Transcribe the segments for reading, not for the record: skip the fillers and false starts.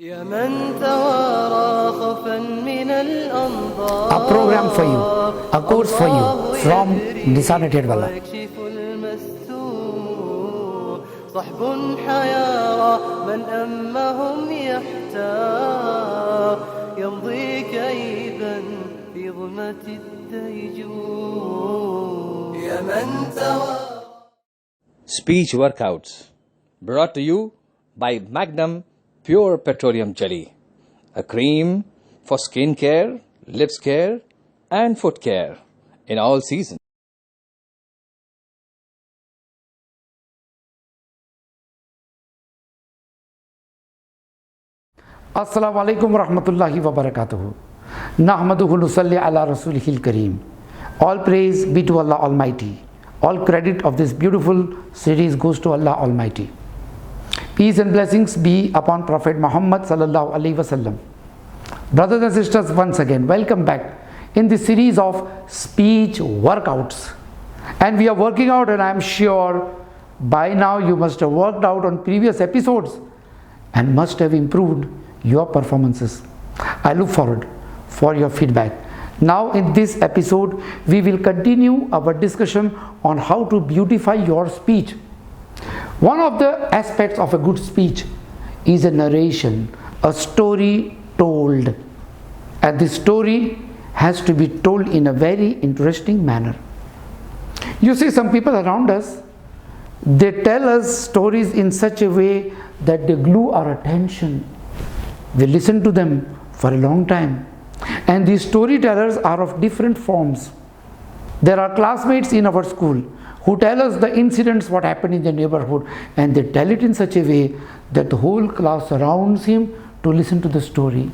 يا من توارى خوفا من الأنظار A program for you, a course for you from Nisaar Nadiadwala. ويكشف المستور صحب حيارى من أمهم يحتار يمضي كيدا في ظلمة الديجور يا من توارى. Speech workouts brought to you by Magnum Pure Petroleum Jelly, a cream for skin care, lips care, and foot care in all seasons. Assalamu alaikum wa rahmatullahi wa barakatuhu. Nahmaduhu nusalli ala rasulihil kareem. All praise be to Allah Almighty. All credit of this beautiful series goes to Allah Almighty. Peace and blessings be upon Prophet Muhammad sallallahu alaihi wasallam. Brothers and sisters, once again welcome back in this series of speech workouts. And we are working out, and I am sure by now you must have worked out on previous episodes and must have improved your performances. I look forward for your feedback. Now in this episode we will continue our discussion on how to beautify your speech. One of the aspects of a good speech is a narration, a story told, and this story has to be told in a very interesting manner. You see, some people around us, they tell us stories in such a way that they glue our attention. We listen to them for a long time, and these storytellers are of different forms. There are classmates in our school who tell us the incidents what happened in the neighborhood, and they tell it in such a way that the whole class surrounds him to listen to the story.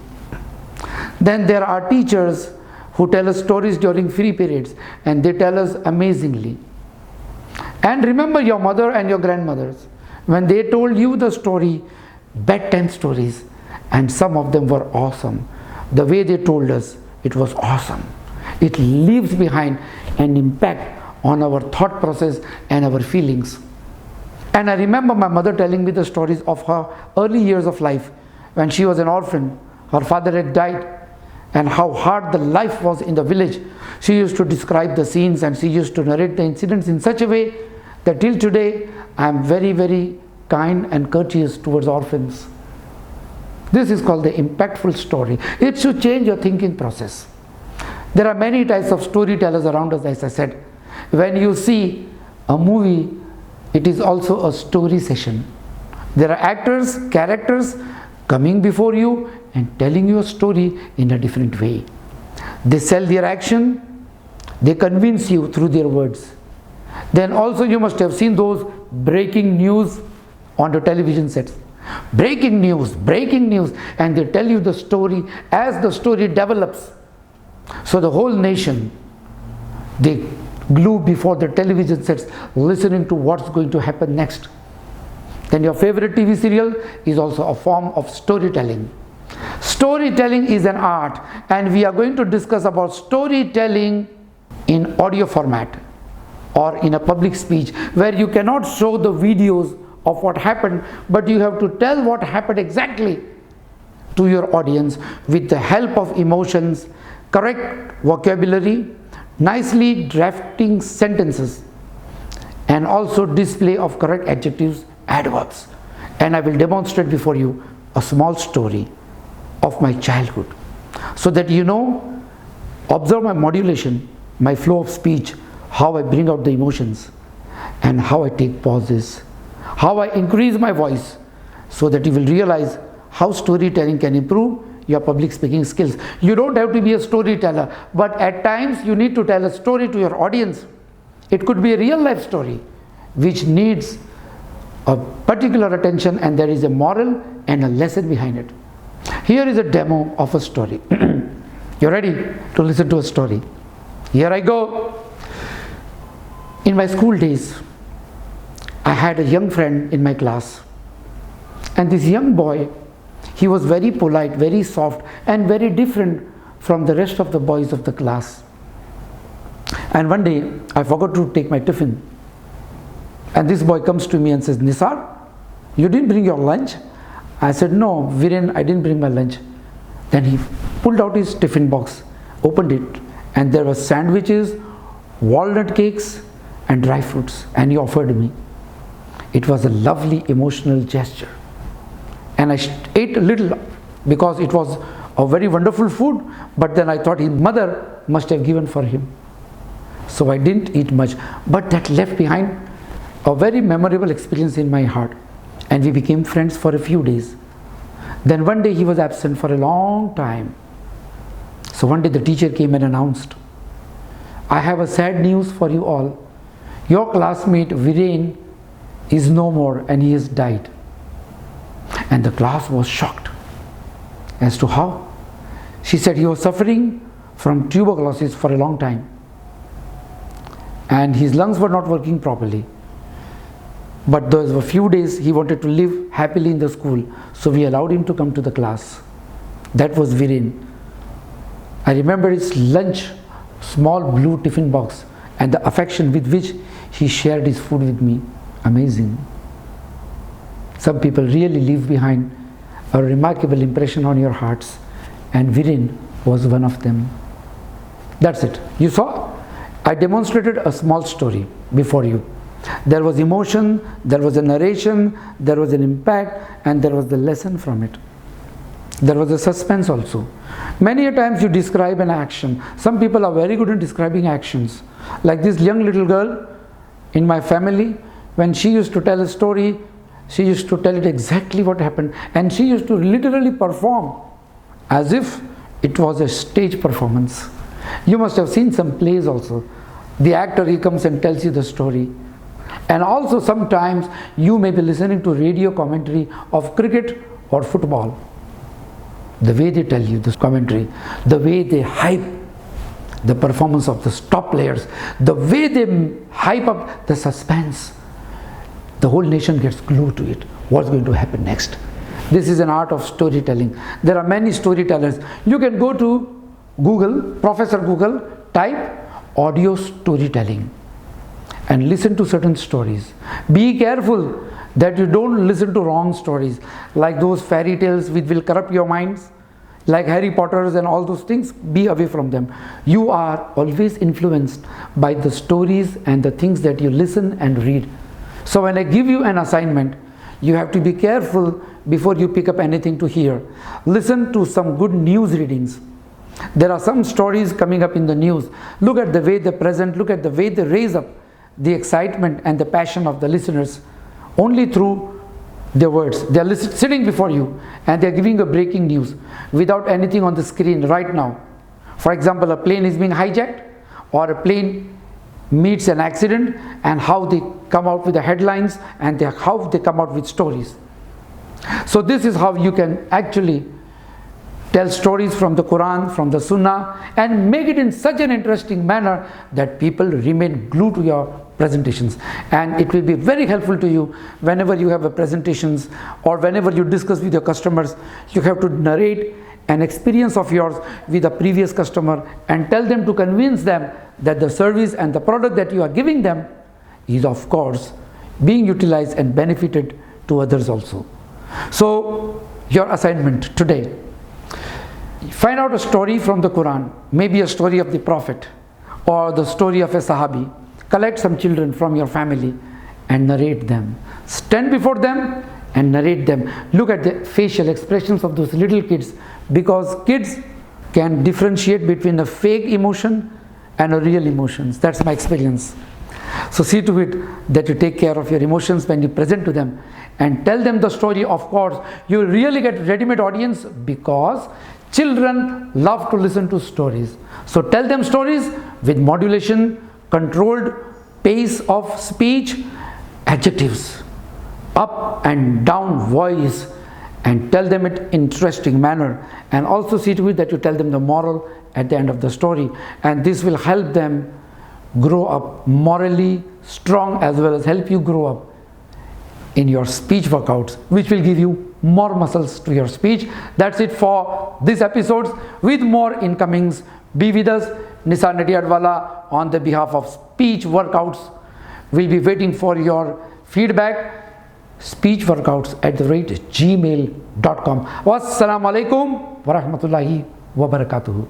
Then there are teachers who tell us stories during free periods, and they tell us amazingly. And remember your mother and your grandmothers when they told you the story, bedtime stories, and some of them were awesome. The way they told us, it was awesome. It leaves behind an impact on our thought process and our feelings. And I remember my mother telling me the stories of her early years of life when she was an orphan. Her father had died, and how hard the life was in the village. She used to describe the scenes, and she used to narrate the incidents in such a way that till today I am very, very kind and courteous towards orphans. This is called the impactful story. It should change your thinking process. There are many types of storytellers around us, as I said. When you see a movie, it is also a story session. There are actors, characters coming before you and telling you a story in a different way. They sell their action, they convince you through their words. Then also you must have seen those breaking news on the television sets. Breaking news, and they tell you the story as the story develops. So the whole nation, they glue before the television sets listening to what's going to happen next. Then your favorite TV serial is also a form of storytelling. Storytelling is an art, and we are going to discuss about storytelling in audio format or in a public speech, where you cannot show the videos of what happened, but you have to tell what happened exactly to your audience with the help of emotions, correct vocabulary, nicely drafting sentences, and also display of correct adjectives, adverbs. And I will demonstrate before you a small story of my childhood, so that you know, observe my modulation, my flow of speech, how I bring out the emotions, and how I take pauses, how I increase my voice, so that you will realize how storytelling can improve your public speaking skills. You don't have to be a storyteller, but at times you need to tell a story to your audience. It could be a real life story which needs a particular attention, and there is a moral and a lesson behind it. Here is a demo of a story. You're ready to listen to a story? Here I go. In my school days, I had a young friend in my class, and this young boy, he was very polite, very soft, and very different from the rest of the boys of the class. And one day I forgot to take my tiffin, and this boy comes to me and says, "Nisaar, you didn't bring your lunch?" I said, no, Viren, I didn't bring my lunch. Then he pulled out his tiffin box, opened it, and there were sandwiches, walnut cakes, and dry fruits, and he offered me. It was a lovely emotional gesture. And I ate a little because it was a very wonderful food, but then I thought his mother must have given for him. So I didn't eat much, but that left behind a very memorable experience in my heart, and we became friends for a few days. Then one day he was absent for a long time. So one day the teacher came and announced, I have a sad news for you all. Your classmate Viren is no more and he has died. And the class was shocked as to how. She said he was suffering from tuberculosis for a long time and his lungs were not working properly. But there were a few days he wanted to live happily in the school, so we allowed him to come to the class. That was Viren. I remember his lunch, small blue tiffin box, and the affection with which he shared his food with me. Amazing. Some people really leave behind a remarkable impression on your hearts, and Viren was one of them. That's it. You saw? I demonstrated a small story before you. There was emotion, there was a narration, there was an impact, and there was the lesson from it. There was a suspense also. Many a times you describe an action. Some people are very good at describing actions. Like this young little girl in my family, when she used to tell a story, she used to tell it exactly what happened, and she used to literally perform as if it was a stage performance. You must have seen some plays also. The actor, he comes and tells you the story. And also sometimes you may be listening to radio commentary of cricket or football. The way they tell you this commentary, the way they hype the performance of the top players, the way they hype up the suspense, the whole nation gets glued to it. What's going to happen next? This is an art of storytelling. There are many storytellers. You can go to Google, Professor Google, type audio storytelling and listen to certain stories. Be careful that you don't listen to wrong stories, like those fairy tales which will corrupt your minds, like Harry Potter's and all those things. Be away from them. You are always influenced by the stories and the things that you listen and read. So when I give you an assignment, you have to be careful before you pick up anything to hear. Listen to some good news readings. There are some stories coming up in the news. Look at the way they present, look at the way they raise up the excitement and the passion of the listeners only through their words. They are sitting before you and they are giving a breaking news without anything on the screen right now. For example, a plane is being hijacked or a plane meets an accident, and how they come out with the headlines and how they come out with stories. So this is how you can actually tell stories from the Quran, from the Sunnah, and make it in such an interesting manner that people remain glued to your presentations. And it will be very helpful to you whenever you have a presentations or whenever you discuss with your customers. You have to narrate an experience of yours with a previous customer and tell them to convince them that the service and the product that you are giving them is of course being utilized and benefited to others also. So your assignment today, find out a story from the Quran, maybe a story of the Prophet or the story of a Sahabi. Collect some children from your family and narrate them. Stand before them and narrate them. Look at the facial expressions of those little kids, because kids can differentiate between a fake emotion and a real emotions. That's my experience. So see to it that you take care of your emotions when you present to them and tell them the story. Of course, you really get ready-made audience because children love to listen to stories. So tell them stories with modulation, controlled pace of speech, adjectives, up and down voice, and tell them it in interesting manner. And also see to it that you tell them the moral at the end of the story, and this will help them grow up morally strong as well as help you grow up in your speech workouts, which will give you more muscles to your speech. That's it for this episode. With more incomings, be with us. Nisaar Nadiadwala on the behalf of speech workouts will be waiting for your feedback. speechworkouts@gmail.com. Wassalamu alaikum wa rahmatullahi wa barakatuhu.